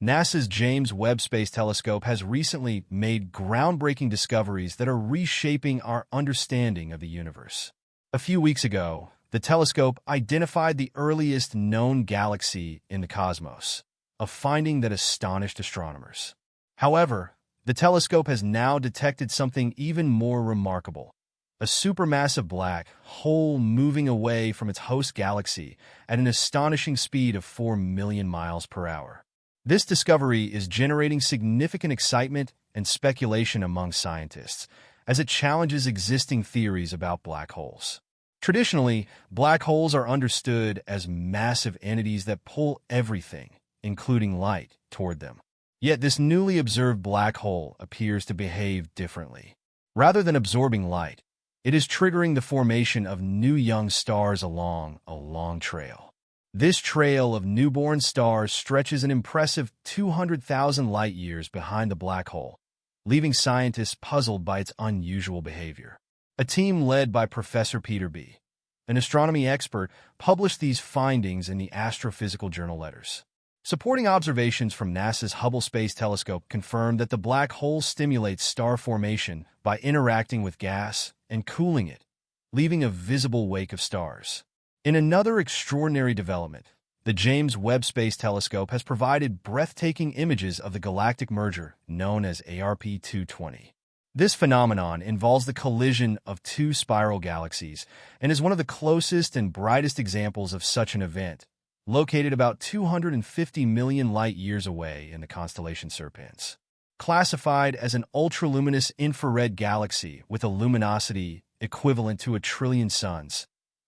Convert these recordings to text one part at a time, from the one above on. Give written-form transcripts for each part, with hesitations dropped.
NASA's James Webb Space Telescope has recently made groundbreaking discoveries that are reshaping our understanding of the universe. A few weeks ago, the telescope identified the earliest known galaxy in the cosmos, a finding that astonished astronomers. However, the telescope has now detected something even more remarkable: a supermassive black hole moving away from its host galaxy at an astonishing speed of 4 million miles per hour. This discovery is generating significant excitement and speculation among scientists, as it challenges existing theories about black holes. Traditionally, black holes are understood as massive entities that pull everything, including light, toward them. Yet this newly observed black hole appears to behave differently. Rather than absorbing light, it is triggering the formation of new young stars along a long trail. This trail of newborn stars stretches an impressive 200,000 light-years behind the black hole, leaving scientists puzzled by its unusual behavior. A team led by Professor Peter B., an astronomy expert, published these findings in the Astrophysical Journal Letters. Supporting observations from NASA's Hubble Space Telescope confirmed that the black hole stimulates star formation by interacting with gas and cooling it, leaving a visible wake of stars. In another extraordinary development, the James Webb Space Telescope has provided breathtaking images of the galactic merger known as ARP-220. This phenomenon involves the collision of two spiral galaxies and is one of the closest and brightest examples of such an event, located about 250 million light-years away in the constellation Serpens. Classified as an ultraluminous infrared galaxy with a luminosity equivalent to 1 trillion suns,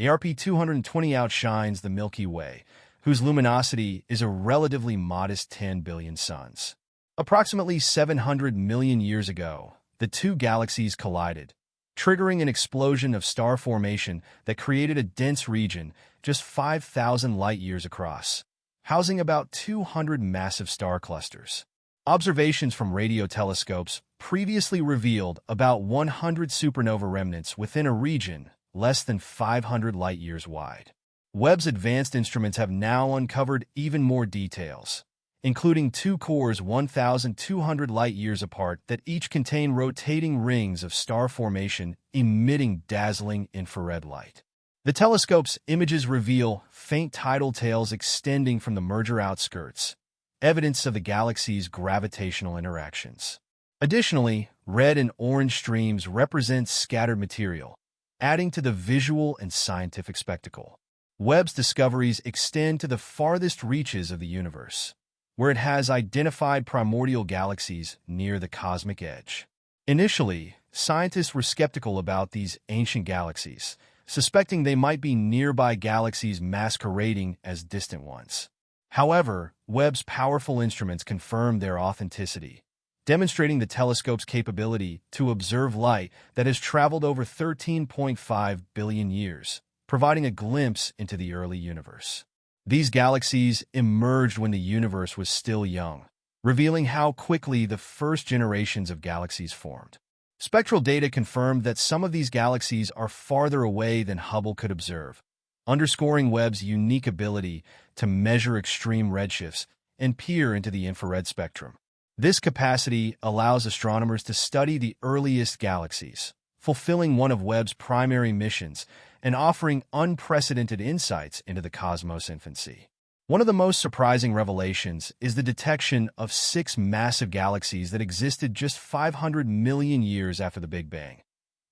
ARP-220 outshines the Milky Way, whose luminosity is a relatively modest 10 billion suns. Approximately 700 million years ago, the two galaxies collided, triggering an explosion of star formation that created a dense region just 5,000 light-years across, housing about 200 massive star clusters. Observations from radio telescopes previously revealed about 100 supernova remnants within a region less than 500 light-years wide. Webb's advanced instruments have now uncovered even more details, including two cores 1,200 light-years apart that each contain rotating rings of star formation emitting dazzling infrared light. The telescope's images reveal faint tidal tails extending from the merger outskirts, evidence of the galaxy's gravitational interactions. Additionally, red and orange streams represent scattered material, adding to the visual and scientific spectacle. Webb's discoveries extend to the farthest reaches of the universe, where it has identified primordial galaxies near the cosmic edge. Initially, scientists were skeptical about these ancient galaxies, suspecting they might be nearby galaxies masquerading as distant ones. However, Webb's powerful instruments confirmed their authenticity, demonstrating the telescope's capability to observe light that has traveled over 13.5 billion years, providing a glimpse into the early universe. These galaxies emerged when the universe was still young, revealing how quickly the first generations of galaxies formed. Spectral data confirmed that some of these galaxies are farther away than Hubble could observe, underscoring Webb's unique ability to measure extreme redshifts and peer into the infrared spectrum. This capacity allows astronomers to study the earliest galaxies, fulfilling one of Webb's primary missions and offering unprecedented insights into the cosmos' infancy. One of the most surprising revelations is the detection of 6 massive galaxies that existed just 500 million years after the Big Bang,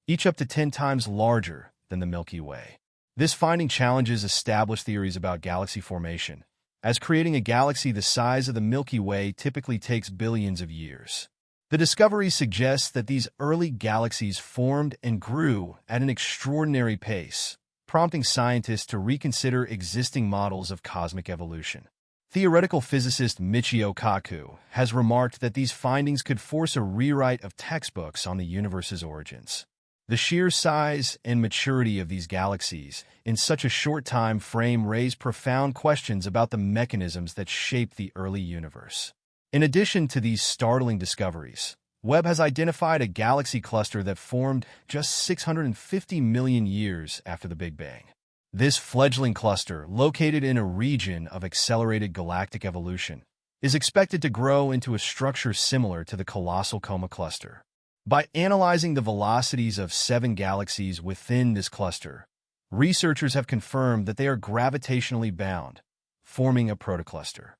each up to 10 times larger than the Milky Way. This finding challenges established theories about galaxy formation, as creating a galaxy the size of the Milky Way typically takes billions of years. The discovery suggests that these early galaxies formed and grew at an extraordinary pace, prompting scientists to reconsider existing models of cosmic evolution. Theoretical physicist Michio Kaku has remarked that these findings could force a rewrite of textbooks on the universe's origins. The sheer size and maturity of these galaxies in such a short time frame raise profound questions about the mechanisms that shaped the early universe. In addition to these startling discoveries, Webb has identified a galaxy cluster that formed just 650 million years after the Big Bang. This fledgling cluster, located in a region of accelerated galactic evolution, is expected to grow into a structure similar to the colossal Coma cluster. By analyzing the velocities of 7 galaxies within this cluster, researchers have confirmed that they are gravitationally bound, forming a protocluster.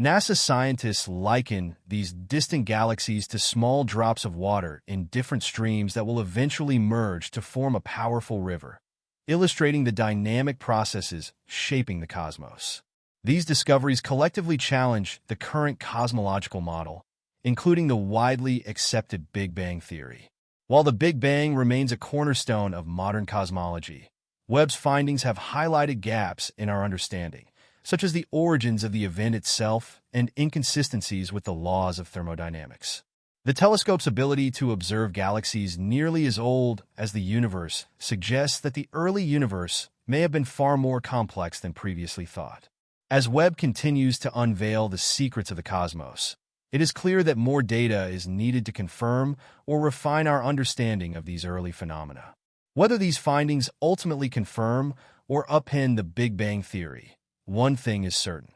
NASA scientists liken these distant galaxies to small drops of water in different streams that will eventually merge to form a powerful river, illustrating the dynamic processes shaping the cosmos. These discoveries collectively challenge the current cosmological model, including the widely accepted Big Bang theory. While the Big Bang remains a cornerstone of modern cosmology, Webb's findings have highlighted gaps in our understanding, such as the origins of the event itself and inconsistencies with the laws of thermodynamics. The telescope's ability to observe galaxies nearly as old as the universe suggests that the early universe may have been far more complex than previously thought. As Webb continues to unveil the secrets of the cosmos, it is clear that more data is needed to confirm or refine our understanding of these early phenomena. Whether these findings ultimately confirm or upend the Big Bang theory, one thing is certain.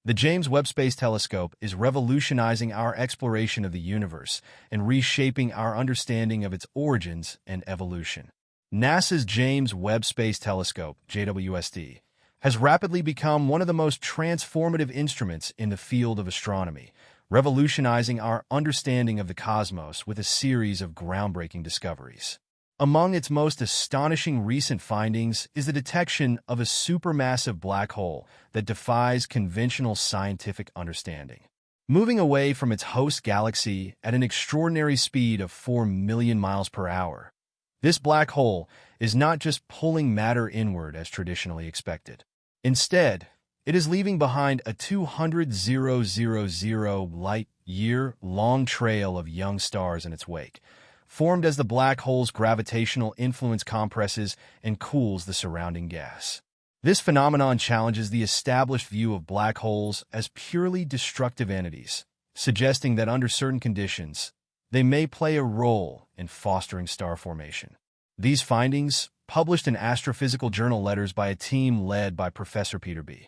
The James Webb Space Telescope is revolutionizing our exploration of the universe and reshaping our understanding of its origins and evolution. NASA's James Webb Space Telescope, JWST, has rapidly become one of the most transformative instruments in the field of astronomy, revolutionizing our understanding of the cosmos with a series of groundbreaking discoveries. Among its most astonishing recent findings is the detection of a supermassive black hole that defies conventional scientific understanding. Moving away from its host galaxy at an extraordinary speed of 4 million miles per hour, this black hole is not just pulling matter inward as traditionally expected. Instead, it is leaving behind a 200,000 light-year-long trail of young stars in its wake, formed as the black hole's gravitational influence compresses and cools the surrounding gas. This phenomenon challenges the established view of black holes as purely destructive entities, suggesting that under certain conditions, they may play a role in fostering star formation. These findings, published in astrophysical journal letters by a team led by Professor Peter B.,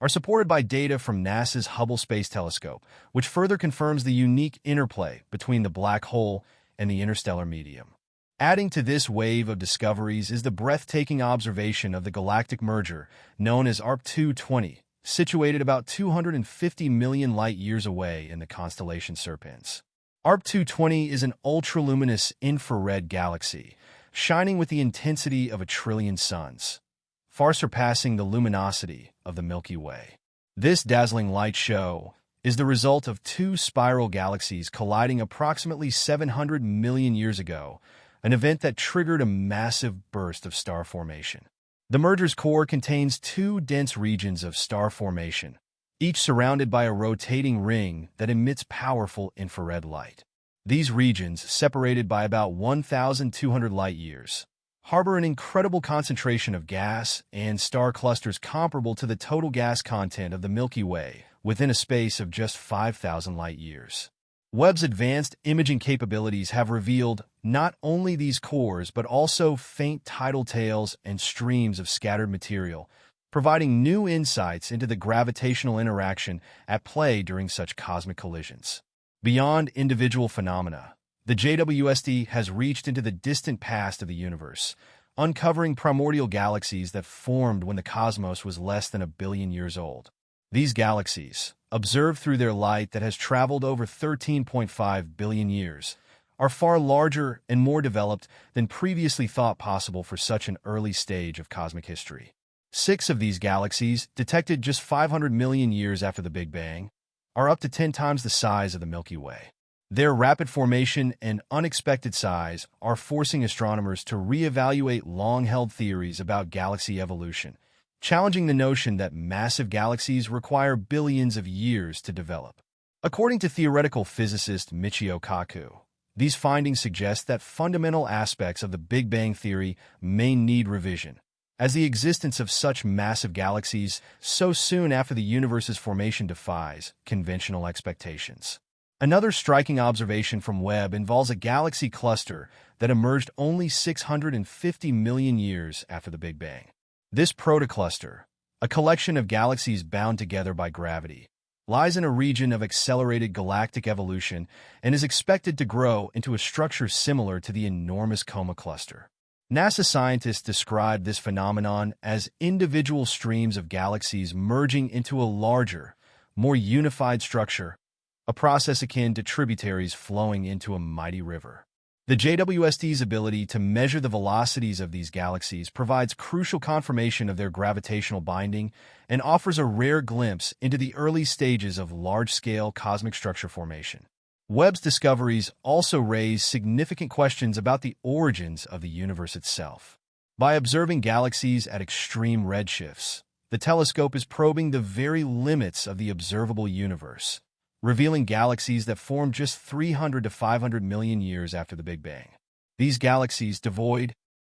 are supported by data from NASA's Hubble Space Telescope, which further confirms the unique interplay between the black hole and the interstellar medium. Adding to this wave of discoveries is the breathtaking observation of the galactic merger known as ARP 220, situated about 250 million light-years away in the constellation Serpens. ARP 220 is an ultraluminous infrared galaxy, shining with the intensity of 1 trillion suns, far surpassing the luminosity of the Milky Way. This dazzling light show is the result of 2 spiral galaxies colliding approximately 700 million years ago, an event that triggered a massive burst of star formation. The merger's core contains 2 dense regions of star formation, each surrounded by a rotating ring that emits powerful infrared light. These regions, separated by about 1,200 light-years, harbor an incredible concentration of gas and star clusters comparable to the total gas content of the Milky Way, within a space of just 5,000 light-years. Webb's advanced imaging capabilities have revealed not only these cores but also faint tidal tails and streams of scattered material, providing new insights into the gravitational interaction at play during such cosmic collisions. Beyond individual phenomena, the JWST has reached into the distant past of the universe, uncovering primordial galaxies that formed when the cosmos was less than 1 billion years old. These galaxies, observed through their light that has traveled over 13.5 billion years, are far larger and more developed than previously thought possible for such an early stage of cosmic history. 6 of these galaxies, detected just 500 million years after the Big Bang, are up to 10 times the size of the Milky Way. Their rapid formation and unexpected size are forcing astronomers to reevaluate long-held theories about galaxy evolution, challenging the notion that massive galaxies require billions of years to develop. According to theoretical physicist Michio Kaku, these findings suggest that fundamental aspects of the Big Bang theory may need revision, as the existence of such massive galaxies so soon after the universe's formation defies conventional expectations. Another striking observation from Webb involves a galaxy cluster that emerged only 650 million years after the Big Bang. This protocluster, a collection of galaxies bound together by gravity, lies in a region of accelerated galactic evolution and is expected to grow into a structure similar to the enormous Coma Cluster. NASA scientists describe this phenomenon as individual streams of galaxies merging into a larger, more unified structure, a process akin to tributaries flowing into a mighty river. The JWST's ability to measure the velocities of these galaxies provides crucial confirmation of their gravitational binding and offers a rare glimpse into the early stages of large-scale cosmic structure formation. Webb's discoveries also raise significant questions about the origins of the universe itself. By observing galaxies at extreme redshifts, the telescope is probing the very limits of the observable universe, revealing galaxies that formed just 300 to 500 million years after the Big Bang. These galaxies, devoid